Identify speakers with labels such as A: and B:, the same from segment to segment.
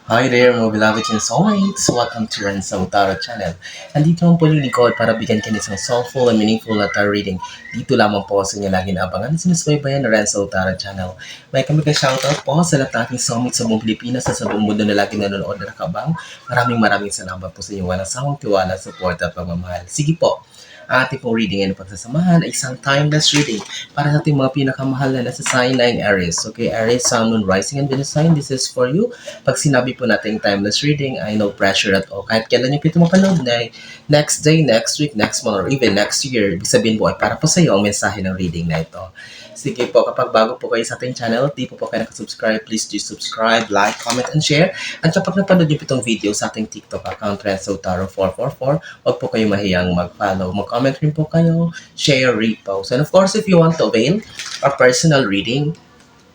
A: Hi there mga beloved and soulmates! Welcome to Renzo Tarot Channel. Andito ang po lingkod para bigyan kayo ng soulful and meaningful na tarot reading. Dito lamang po sa inyo lagi na abangan at sinusubaybayan ng Renzo Tarot Channel. May kami ka-shoutout po sa lahat ating soulmates sa buong Pilipinas sa buong mundo na lagi nanonood na nakabang. Maraming salamat po sa inyong walang sawang tiwala, support at pagmamahal. Sige po! Ang ating pong reading and pagsasamahan ay isang timeless reading para sa ating mga pinakamahal na nasa sign na yung Aries. Okay, Aries, Sun, Moon, Rising, and Venus sign, this is for you. Pag sinabi po natin timeless reading, ay no pressure at all. Kahit kailan nyo pito mapanood na next day, next week, next month, or even next year, ibig sabihin po ay para po sa iyo ang mensahe ng reading na ito. Sige po, kapag bago po kayo sa ating channel, di po kayo nakasubscribe, please do subscribe, like, comment, and share. At kapag napanood niyo po itong video sa ating TikTok account, RenzoTaro444, huwag po kayo mahiyang mag-follow. Mag-comment rin po kayo, share, repost. And of course, if you want to avail a personal reading,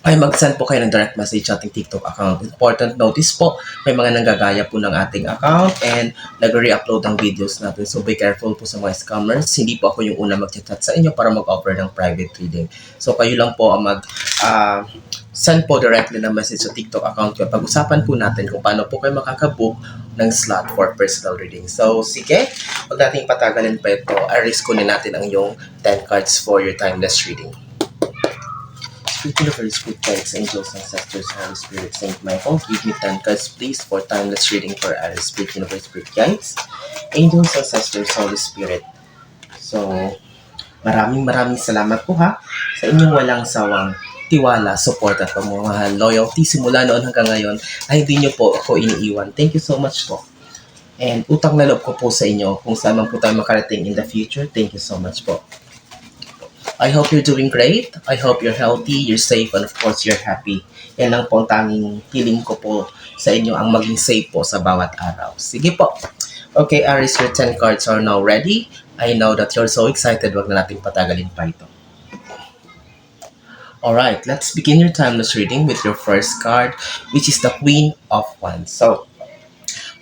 A: ay mag-send po kayo ng direct message sa ating TikTok account. Important notice po, may mga nanggagaya po ng ating account and nag-re-upload ang videos natin. So be careful po sa mga scammers. Hindi po ako yung una mag-chat sa inyo para mag-offer ng private reading. So kayo lang po ang send po directly ng message sa TikTok account ko. Pag-usapan po natin kung paano po kayo makakabook ng slot for personal reading. So sige, huwag nating patagalin pa ito. I-risk ko na natin ang yung 10 cards for your timeless reading. Spirit Universe, Spirit Guides, Angels, Ancestors, Holy Spirit, Saint Michael, give me 10 cards please for timeless reading for Aries. Spirit Universe, Spirit Guides, Angels, Ancestors, Holy Spirit. So, maraming salamat po ha sa inyong walang sawang tiwala, support at pamamahal, loyalty simula noon hanggang ngayon ay hindi nyo po ako iniiwan. Thank you so much po. And utang na loob ko po sa inyo kung saan man po tayo makarating in the future. Thank you so much po. I hope you're doing great. I hope you're healthy, you're safe, and of course, you're happy. Yan lang po ang tanging hiling ko po sa inyo, ang maging safe po sa bawat araw. Sige po. Okay, Aries, your 10 cards are now ready. I know that you're so excited. Wag na natin patagalin pa ito. Alright, let's begin your timeless reading with your first card, which is the Queen of Wands. So,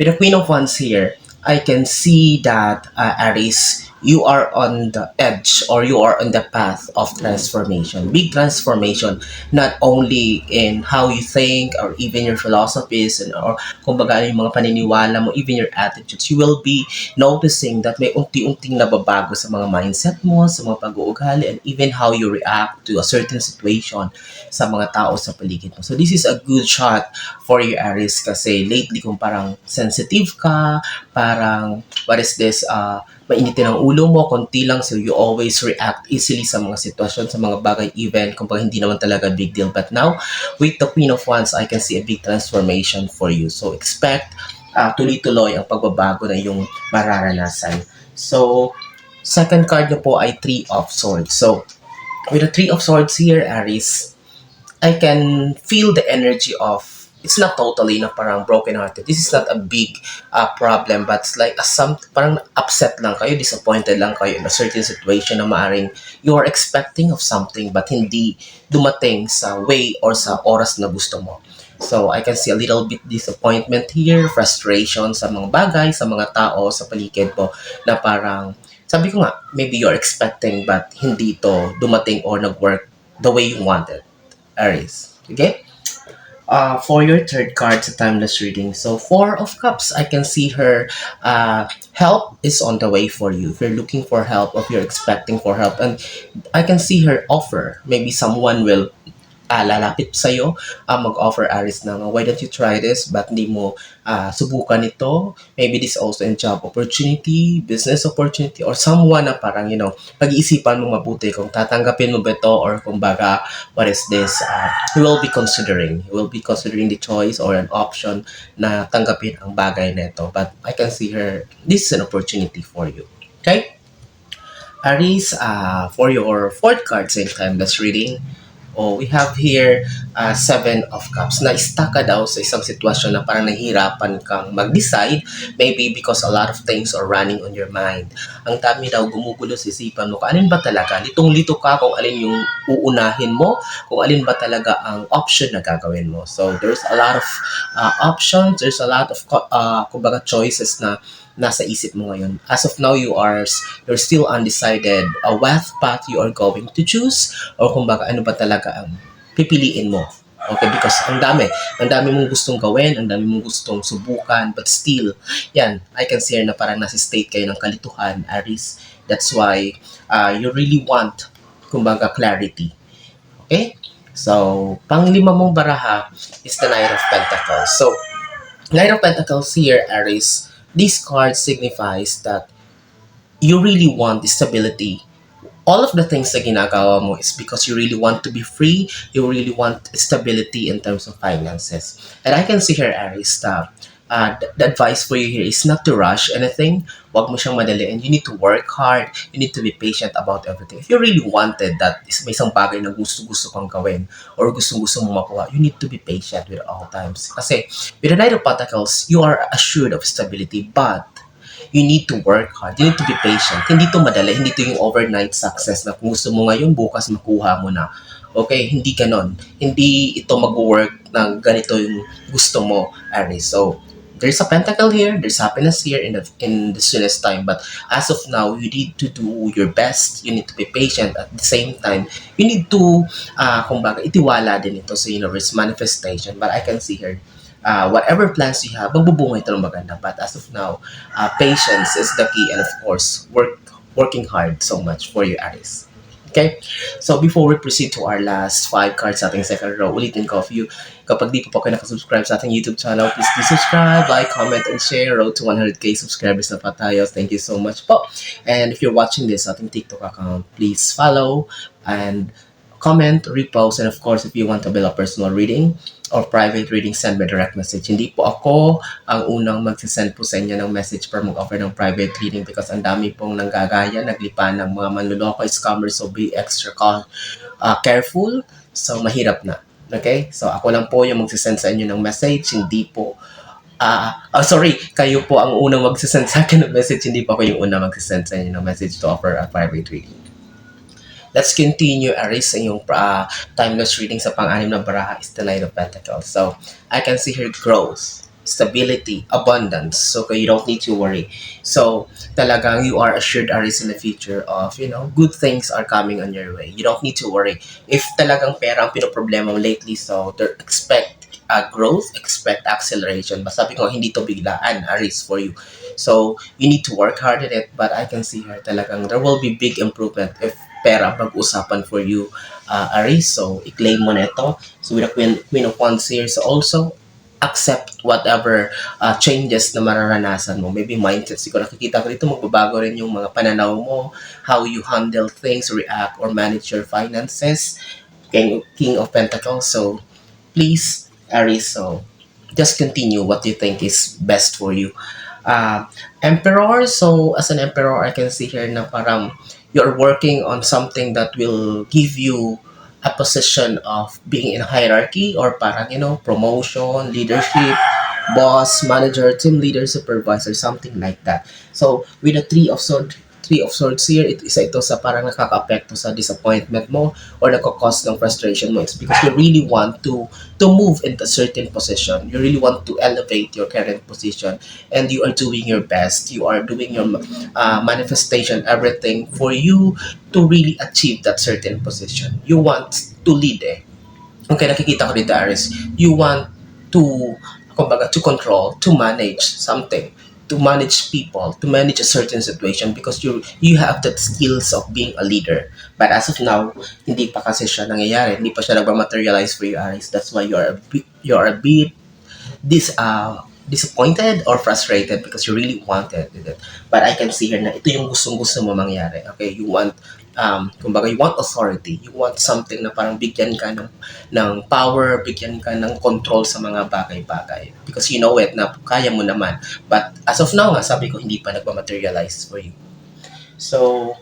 A: with the Queen of Wands here, I can see that Aries, you are on the edge or you are on the path of transformation. Big transformation, not only in how you think or even your philosophies and or kumbaga yung mga paniniwala mo, even your attitudes. You will be noticing that may unti-unting nababago sa mga mindset mo, sa mga pag-uugali, and even how you react to a certain situation sa mga tao sa paligid mo. So this is a good shot for you, Aries, kasi lately kung parang sensitive ka, parang what is this, mainitin ang ulo mo, konti lang, so you always react easily sa mga sitwasyon, sa mga bagay, even kung hindi naman talaga big deal. But now, with the Queen of Wands, I can see a big transformation for you. So expect tuloy-tuloy ang pagbabago na yung mararanasan. So, second card na po ay Three of Swords. So, with the Three of Swords here, Aries, I can feel the energy of, it's not totally na parang broken-hearted. This is not a big problem, but it's like parang upset lang kayo, disappointed lang kayo in a certain situation na maaring you are expecting of something but hindi dumating sa way or sa oras na gusto mo. So, I can see a little bit disappointment here, frustration sa mga bagay, sa mga tao, sa paligid mo na parang, sabi ko nga, maybe you're expecting but hindi to dumating or nag-work the way you wanted, Aries. Okay? For your third card sa timeless reading. So, Four of Cups, I can see her help is on the way for you. If you're looking for help, if you're expecting for help, and I can see her offer. Maybe someone will lalapit sa'yo, mag-offer Aries na, why don't you try this? Ba't hindi mo subukan ito? Maybe this also in job opportunity, business opportunity, or someone na parang, pag-iisipan mo mabuti kung tatanggapin mo ba ito or kung baga, what is this? You will be considering the choice or an option na tanggapin ang bagay na ito. But I can see her, this is an opportunity for you. Okay? Aries, for your fourth card sa timeless reading, we have here Seven of Cups. Na-stuck ka daw sa isang sitwasyon na parang nahihirapan kang mag-decide, maybe because a lot of things are running on your mind. Ang dami daw gumugulo sa isipan mo, kung alin ba talaga, litong-lito ka kung alin yung uunahin mo, kung alin ba talaga ang option na gagawin mo. So, there's a lot of options, there's a lot of kumbaga choices na nasa isip mo ngayon. As of now, you're still undecided what path you are going to choose or kumbaga ano ba talaga ang pipiliin mo Okay, because ang dami mong gustong gawin, ang dami mong gustong subukan, but still, yan, I can say na parang nasa state kayo ng kalituhan, Aris. That's why you really want, kumbaga, clarity. Okay? So, panglima mong baraha is the Knight of Pentacles. So, Knight of Pentacles here, Aries, this card signifies that you really want stability. All of the things na ginagawa mo is because you really want to be free, you really want stability in terms of finances. And I can see here, Aries, that the advice for you here is not to rush anything. Huwag mo siyang madaliin. You need to work hard. You need to be patient about everything. If you really wanted that is may isang bagay na gusto-gusto kang gawin or gusto-gusto mo makuha, you need to be patient with all times. Kasi with the Knight of Pentacles, you are assured of stability, but you need to work hard. You need to be patient. Hindi to madali. Hindi to yung overnight success na kung gusto mo ngayon, bukas makuha mo na. Okay, hindi ganon. Hindi ito mag-work ng ganito yung gusto mo, Aries. So, there's a pentacle here, there's happiness here in the soonest time. But as of now, you need to do your best. You need to be patient. At the same time, you need to, kumbaga, itiwala din ito sa universe manifestation. But I can see here, whatever plans you have, magbubunga ito ng maganda. But as of now, patience is the key, and of course, working hard so much for you, Aries. Okay? So, before we proceed to our last 5 cards sa ating second row, ulitin ko if you, kapag di pa po kayo nakasubscribe sa ating YouTube channel, please do subscribe, like, comment, and share. Road to 100k subscribers na pa tayo. Thank you so much po. And if you're watching this sa ating TikTok account, please follow and comment, repost, and of course, if you want to build a personal reading or private reading, send me direct message. Hindi po ako ang unang magsisend po sa inyo ng message para mag-offer ng private reading because ang dami pong nanggagaya, naglipa ng mga manluloko, scammers, so be extra careful. So, mahirap na. Okay? So, ako lang po yung magsisend sa inyo ng message, hindi po sorry, kayo po ang unang magsisend sa akin ng message, hindi pa ako yung unang magsisend sa inyo ng message to offer a private reading. Let's continue, Aries, sa iyong timeless reading sa pang-anim na baraha is the Knight of Pentacles. So, I can see here growth, stability, abundance. So, you don't need to worry. So, talagang you are assured, Aries, in the future of, good things are coming on your way. You don't need to worry. If talagang pera ang pinoproblema mo lately, so, expect growth, expect acceleration. But sabi ko, hindi to biglaan, Aries, for you. So, you need to work hard at it, but I can see here talagang there will be big improvement if pera pag-usapan for you, Aries. So, i-claim mo na ito. So, with the Queen of Wands here, so also, accept whatever changes na mararanasan mo. Maybe mindset. Siguro nakikita ko dito, magbabago rin yung mga pananaw mo, how you handle things, react, or manage your finances. King of Pentacles. So, please, Aries, so, just continue what you think is best for you. Emperor, so as an emperor, I can see here na parang you're working on something that will give you a position of being in a hierarchy or parang, promotion, leadership, boss, manager, team leader, supervisor, something like that. So, with the Three of Swords here, isa ito sa parang nakaka-apekto sa disappointment mo or nagkakos ng frustration mo. It's because you really want to move into a certain position. You really want to elevate your current position and you are doing your best. You are doing your manifestation, everything for you to really achieve that certain position. You want to lead Okay, nakikita ko dito, Aries. You want to, kumbaga, to control, to manage something, to manage people, to manage a certain situation because you have that skills of being a leader. But as of now, hindi pa kasi siya nangyayari. Hindi pa siya nagma-materialize for you, Aries. That's why you are a bit disappointed or frustrated because you really wanted it. But I can see here na ito yung gustong-gusto mo mangyari. Okay, you want kumbaga, you want authority. You want something na parang bigyan ka ng power, bigyan ka ng control sa mga bagay-bagay. Because you know it na kaya mo naman. But as of now nga, sabi ko, hindi pa nagpa-materialize for you. So,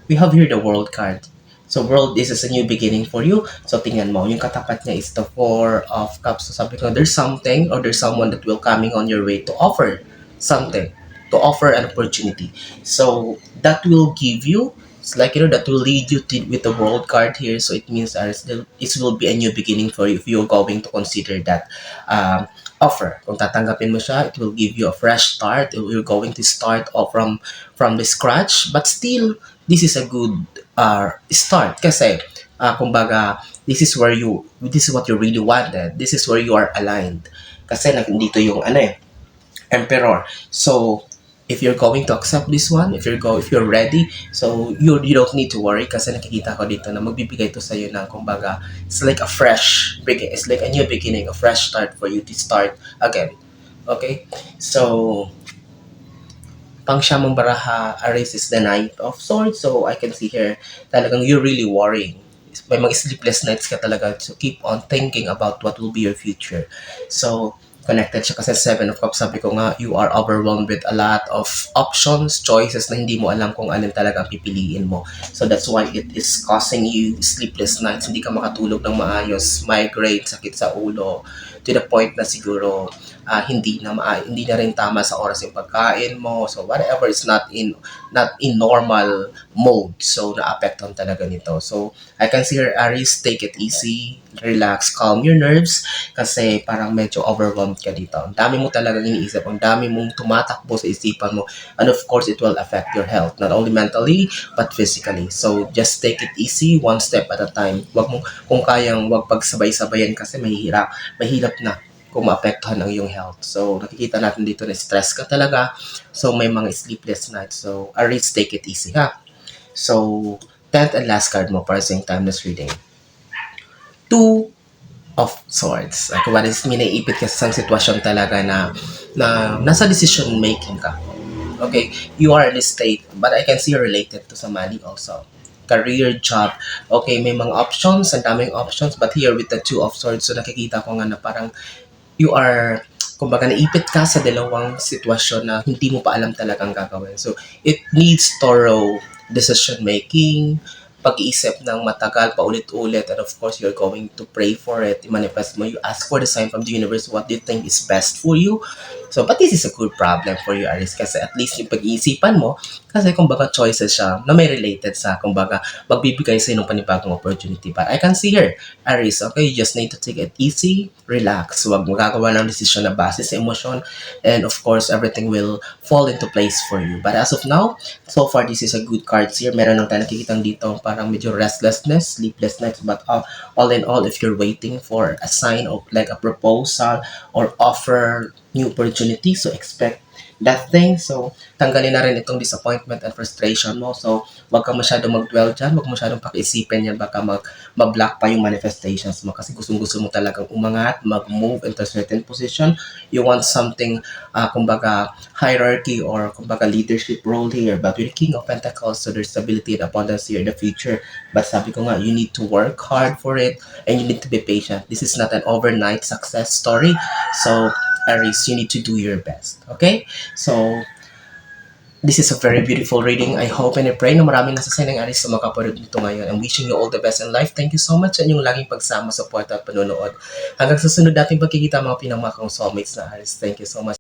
A: we have here the World card. So, world, this is a new beginning for you. So, tingnan mo, yung katapat niya is the Four of Cups. So, sabi ko, there's something or there's someone that will coming on your way to offer something, to offer an opportunity. So, that will give you, it's like, that will lead you with the World card here. So, it means that it will be a new beginning for you if you're going to consider that offer. Kung tatanggapin mo siya, it will give you a fresh start. You're going to start off from the scratch. But still, this is a good start kasi kumbaga, this is what you really wanted. This is where you are aligned. Kasi nandito yung ano eh, emperor. So, if you're going to accept this one, if you're ready, so you don't need to worry kasi nakikita ko dito na magbibigay to sa iyo ng kumbaga, it's like a fresh beginning. It's like a new beginning, a fresh start for you to start again. Okay? So, pang siya mong baraha, Aries is the Knight of Swords. So, I can see here, talagang you're really worrying. May mga sleepless nights ka talaga to keep on thinking about what will be your future. So, connected siya kasi Seven of Cups. Sabi ko nga, you are overwhelmed with a lot of options, choices na hindi mo alam kung alin talaga ang pipiliin mo. So, that's why it is causing you sleepless nights. Hindi ka makatulog ng maayos, migraine, sakit sa ulo, to the point na siguro hindi na rin tama sa oras yung pagkain mo. So whatever is not in normal mode. So naapektuhan talaga nito. So I can see here, Aries, take it easy, relax, calm your nerves kasi parang medyo overwhelmed ka dito. Ang dami mo talagang iniisip, ang dami mong tumatakbo sa isipan mo, and of course it will affect your health, not only mentally but physically. So just take it easy, one step at a time. Wag pagsabay-sabayan kasi mahirap na kung maapektuhan ang iyong health. So, nakikita natin dito na stress ka talaga. So, may mga sleepless nights. So, Aries, take it easy, ha? So, 10th and last card mo para sa yung timeless reading. Two of Swords. Kung ba may naiipit ka sa isang sitwasyon talaga na nasa decision making ka. Okay, you are in a state, but I can see you're related to some money also. Career, job. Okay, may mga options, ang daming options, but here with the Two of Swords, so nakikita ko nga na parang you are, kumbaga naipit ka sa dalawang sitwasyon na hindi mo pa alam talagang gagawin. So, it needs thorough decision making, pag-iisip ng matagal, paulit-ulit, and of course, you're going to pray for it, i-manifest mo, you ask for the sign from the universe, what do you think is best for you? So, but this is a good problem for you, Aries, kasi at least yung pag-iisipan mo, kasi kumbaga choices siya na may related sa, kumbaga, magbibigay sa ng panibagong opportunity. But I can see here, Aries, okay, you just need to take it easy, relax, huwag magagawa ng desisyon na base sa emosyon, and of course, everything will fall into place for you. But as of now, so far, this is a good cards here. Meron lang tayo nakikitang dito, parang medyo restlessness, sleepless nights, but all in all, if you're waiting for a sign of like a proposal or offer new opportunity, so expect that thing. So, tanggalin na rin itong disappointment and frustration mo. So, wag kang masyadong mag-dwell dyan, wag masyadong pakiisipin yan, baka mag-block pa yung manifestations mo kasi gustong-gusto mo talagang umangat, mag-move into a certain position. You want something, kumbaga, hierarchy or kumbaga leadership role here. But with the King of Pentacles, so there's stability and abundance here in the future. But sabi ko nga, you need to work hard for it and you need to be patient. This is not an overnight success story. So, Aries, you need to do your best. Okay? So, this is a very beautiful reading. I hope and I pray na maraming nasasay ng Aries sa makapanood nito ngayon. I'm wishing you all the best in life. Thank you so much sa inyong laging pagsama, support at panonood. Hanggang sa sunod nating pagkikita mga pinangmakang soulmates na Aries. Thank you so much.